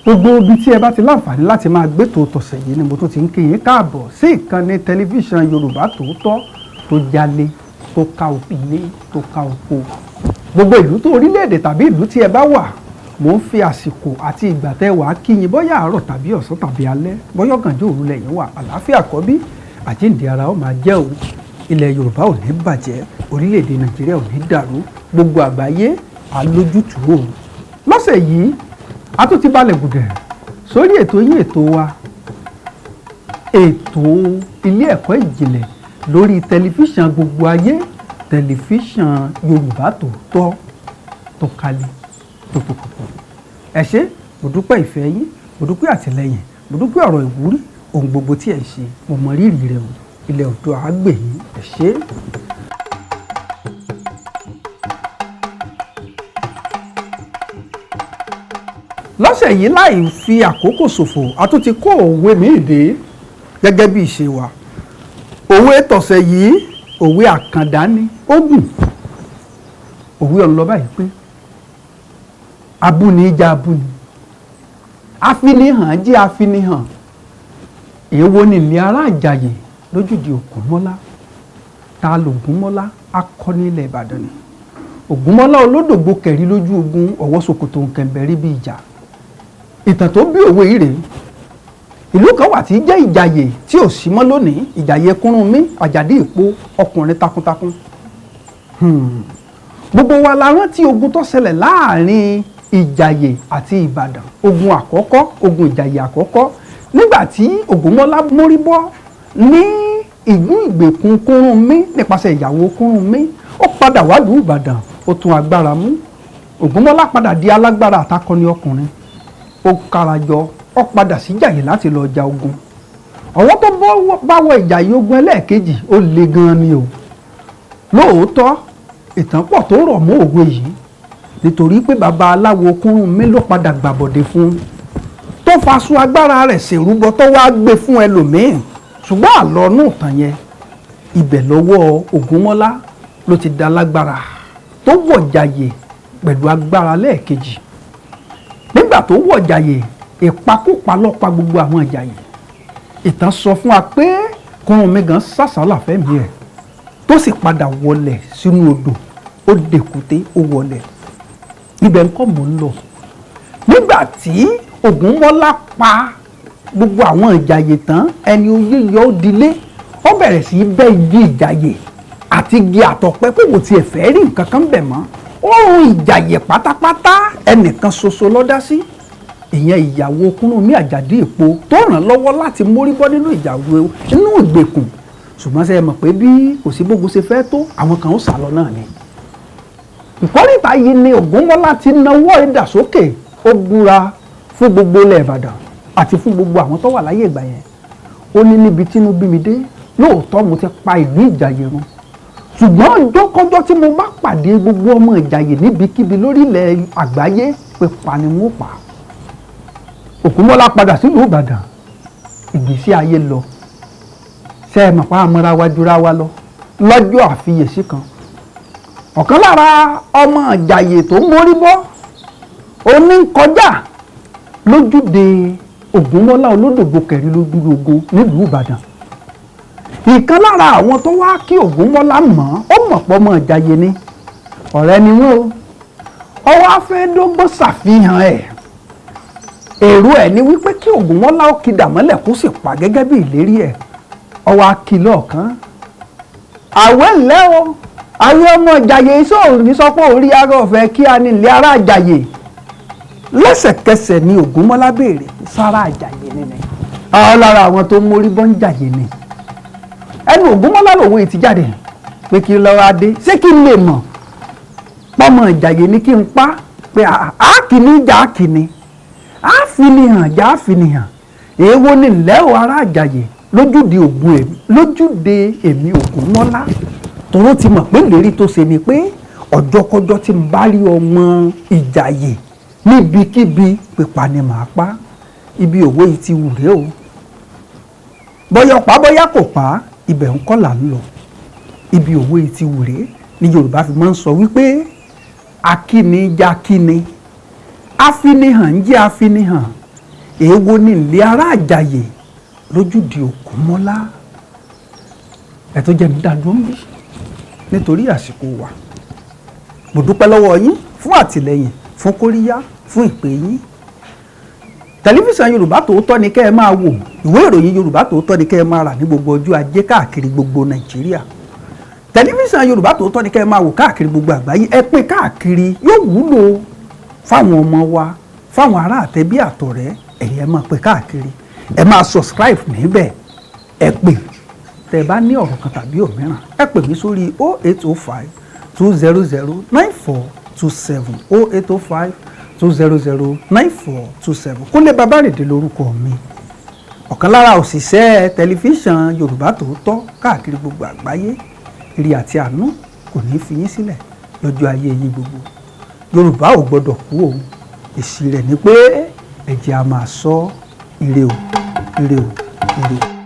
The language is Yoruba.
gbogbo ibi tí ẹ bá ti láǹfààní láti máa gbétò tọ̀sẹ̀ yìí ni mo tún ti ń kí yín káàbọ̀ sí ìkànnì tẹlifíṣàn Yorùbá Tòótọ́ tó jalè tó ká ilé tó ká oko. Gbogbo ìlú tó orílẹ̀-èdè tàbí ìlú tí ẹ bá wà, mo ń fi àsìkò àti ìgbà tẹ́ wàá kí yín bóyá àárọ̀ tàbí ọ̀sán tàbí alẹ́, bóyá ọ̀gànjọ́ òru lẹ́yìn wà, àlàáfíà kọ́bí àjíǹde ara ó máa jẹ́ o. Ilẹ̀ Yorùbá ò ní bàjẹ́, orílẹ̀-èdè Nàìjíríà ò ní dàrú, gbogbo àgbáyé alójútùú o. Lọ́sẹ̀ yìí a tún ti balẹ̀ gùdẹ̀ sórí ètò yín ètò wa, ètò Ilé Ẹ̀kọ́ Ìjìnlẹ̀ lórí tẹlifíṣàn gbogbo ayé, tẹlifíṣàn Yorùbá Tòótọ́ tó kalẹ̀ tó tó kọ̀kọ̀. Ẹ ṣé, mo dúpẹ́ ìfẹ́ yín, mo dúpẹ́ àtìlẹ́yìn, mo dúpẹ́ ọ̀rọ̀ ìwúrí, ohun gbogbo tí ẹ ṣe, mo mọ rírì rẹ̀ o. Ilẹ̀ Oòduà á gbè yín, ẹ ṣé. Lọ́sẹ̀ yìí láì fi àkókò ṣòfò, a tún ti kó òwe míì dé gẹ́gẹ́ bí ìṣe wa. Òwe tọ̀sẹ̀ yìí, òwe àkàndá ni, ó gùn. Òwe ọ̀hún lọ báyìí pé abúni jẹ́ abúni, afinihan jẹ́ afinihan. Èwo ni ilé ará Ìjàyè lójúde Ògúnmọ́lá? Ta l'Ògúnmọ́lá? Akọni ilẹ̀ Ìbàdàn ni. Ògúnmọ́lá olódògbò kẹ̀rí lójú ogun, ọwọ́ ṣòkòtò nkẹ̀mbẹ̀rí bí ìjà. Ìtàn tó bí òwe yìí rèé. Ìlú kan wà tí jẹ́ Ìjàyè tí ò sí mọ́ lónìí, Ìjàyè Kúrúnmí Àjàdí Ìpó, ọkùnrin takuntakun. Gbogbo wa la rántí ogun tó ṣẹlẹ̀ láàrin Ìjàyè àti Ìbàdàn, ogun àkọ́kọ́, ogun Ìjàyè àkọ́kọ́, nígbà tí Ògúnmọ́lá mórí bọ́ ní ìlú ìgbèkùn Kúrúnmí nípasẹ̀ ìyàwó Kúrúnmí, ó padà wálùú Ìbàdàn, ó tún agbára mú. Ògúnmọ́lá padà di alágbára àtakọni ọkùnrin, ó kárajọ, ó padà sí Ìjàyè láti lọ ja ogun. Ọwọ́ tó bá wọ Ìjàyè ogun ẹlẹ́ẹ̀kejì, ó le gan ni o. Lóòótọ́ ìtàn pọ̀ tó rọ̀ mọ́ òwe yìí, nítorí pé baba aláwo Kúrúnmí ló padà gbàbọ̀dé fún, tó faṣọ agbára rẹ̀ ṣèrúbọ tó wá gbé fún ẹlòmíín. Ṣùgbọ́n àlọ́ náà tàn yẹn, ibẹ̀ lọ́wọ́ Ògúnmọ́lá ló ti da lágbára tó wọ̀ Ìjàyè pẹ̀lú agbára lẹ́ẹ̀kejì. Nígbà tó wọ̀ Ìjàyè, ìpakúpa ló pa gbogbo àwọn Ìjàyè. Ìtàn sọ fún wa pé Kúrúnmí gan sàsálà fẹ́mi ẹ̀, tó sì padà wọlẹ̀ sínú odò, ó dèkúté, ó wọlẹ̀. Ibẹ̀ ńkọ́ mò ń lọ. Nígbà tí Ògúnmọ́lá pa gbogbo àwọn Ìjàyè tán, ẹni oyè yọ ó dilé, ó bẹ̀rẹ̀ sí í bẹ́ igi Ìjàyè àti igi àtọ̀pẹ́ pé kò tiẹ̀ fẹ́ rí nǹkan kan bẹ̀ mọ́. Ó run Ìjàyè pátápátá, ẹnìkan ṣoṣo ló dá sí, ìyẹn ìyàwó Kúrúnmí Àjàdí Ìpó, tó ràn lọ́wọ́ láti mórí bọ́ nínú ìgbèkùn. Ṣùgbọ́n ṣé ẹ mọ̀ pé bí kò sí gbogbo ṣe fẹ́ tó, àwọn kan ó sálọ náà ni. Ìkọ́ríta yìí ni Ògúnmọ́lá ti nawọ́ idà sókè, ó búra fún gbogbo ilẹ̀ Ìbàdàn àti fún gbogbo àwọn tó wà láyé ìgbà yẹn. Ó ní níbi tínú bí mi dé, lóòótọ́ mo ti pa ìlú Ìjàyè run, ṣùgbọ́n ọjọ́kọ́jọ́ tí mo bá pàdé gbogbo ọmọ Ìjàyè níbikíbi lórílẹ̀ àgbáyé, pé pa ni wọ́n pa. Ògúnmọ́lá padà sílùú Ìbàdàn, ìgbésí ayé lọ. Ṣé ẹ mọ̀ pa àmọ́ra wa jura wa lọ lọ́jọ́ àfiyèsí kan. Ọ̀kan lára ọmọ Ìjàyè tó mórí bọ́, ó ní kọjá lójúde Ògúnmọ́lá olódògbò kẹ̀rí lójú ogun nílùú Ìbàdàn. Ìkan lára àwọn tó wá kí Ògúnmọ́lá mọ̀, ó mọ̀ pọ̀ ọmọ Ìjàyè ni, ọ̀rẹ́ ni wọ́n o. Ó wá fẹ́ dọ́gbọ́n ṣàfihàn ẹ̀. Èrò ẹ̀ ni wípé kí Ògúnmọ́lá ó kidà mọ́lẹ̀ kó sì pa gẹ́gẹ́ bí ìlérí ẹ̀. Ó wá kí lọ́ọ̀kan. Àwẹ̀ ńlẹ́ o, àwọn ọmọ Ìjàyè iṣẹ́ ní sọ pé orí ara ọ̀fẹ́ kí a ní ilé ará Ìjàyè. Lẹ́sẹ̀kẹsẹ̀ ni Ògúnmọ́lá béèrè sára Ìjàyè nínú. Lára àwọn tó mórí bọ́ ń Ìjàyè ni. Ẹnu Ògúnmọ́lá lòwe ti jáde pé kí lọ́wọ́ adé, ṣé kí n lè mọ̀ pọ́mọ Ìjàyè ni kí n pa, pé akini jà akini, afinihan jà afinihan. Èwo ni lẹ́wọ̀ ará Ìjàyè lójúde èmi Ògúnmọ́lá. Tòró ti mọ̀ pé lérí tó ṣe ni pé ọjọ́kọ́jọ́ tí n bá rí ọmọ Ìjàyè níbikíbi, pípa ni màá pa. Ibi òwe yìí ti wù rèé o. Bọ́yá pa bọ́yá kò pa, ibẹ̀ ń kọ́ là ń lọ. Ibi òwe yìí ti wù rèé ni Yorùbá fi máa ń sọ wípé akini jẹ́ akini, afinihan jẹ́ afinihan, èèwo ní ilé ará Ìjàyè lójúde Ògúnmọ́lá. ẹ tó jẹ́ mi dádúró ń bí nítorí àsìkò wa. mo dúpẹ́ lọ́wọ́ yín fún àtìlẹ́yìn, fún kóríyá, fún ìpè yín. tẹlifíṣàn Yorùbá Tòótọ́ ni kẹ́ ẹ máa wò, ìwé ìròyìn Yorùbá Tòótọ́ ni kẹ́ ẹ máa rà ní gbogbo ọjọ́ ajé káàkiri gbogbo Nàìjíríà. tẹlifíṣàn Yorùbá Tòótọ́ ni kẹ́ ẹ máa wò káàkiri gbogbo àgbáyé. ẹ pín káàkiri, yóò wúlò fáwọn ọmọ wa, fáwọn ará àtẹbí àtọ̀rẹ́. ẹ̀yin ẹ máa pín káàkiri, ẹ máa subscribe níbẹ̀. ẹ pè tẹ́ ẹ bá ní ọ̀rọ̀ kan tàbí òmíràn, ẹ pè mí sórí 0805 200 9427 0805 200 9427. Kúnlé Babárìndé lórúkọ mi, ọ̀kan lára òṣìṣẹ́ tẹlifíṣàn Yorùbá Tòótọ́ káàkiri gbogbo àgbáyé. Ire àti àánú kò ní fi yín sílẹ̀ lọ́jọ́ ayé yín gbogbo. Yorùbá ò gbọ́dọ̀ kú o, èsì rẹ̀ ni pé ẹ jẹ́ a máa sọ ire o, ire o, ire o.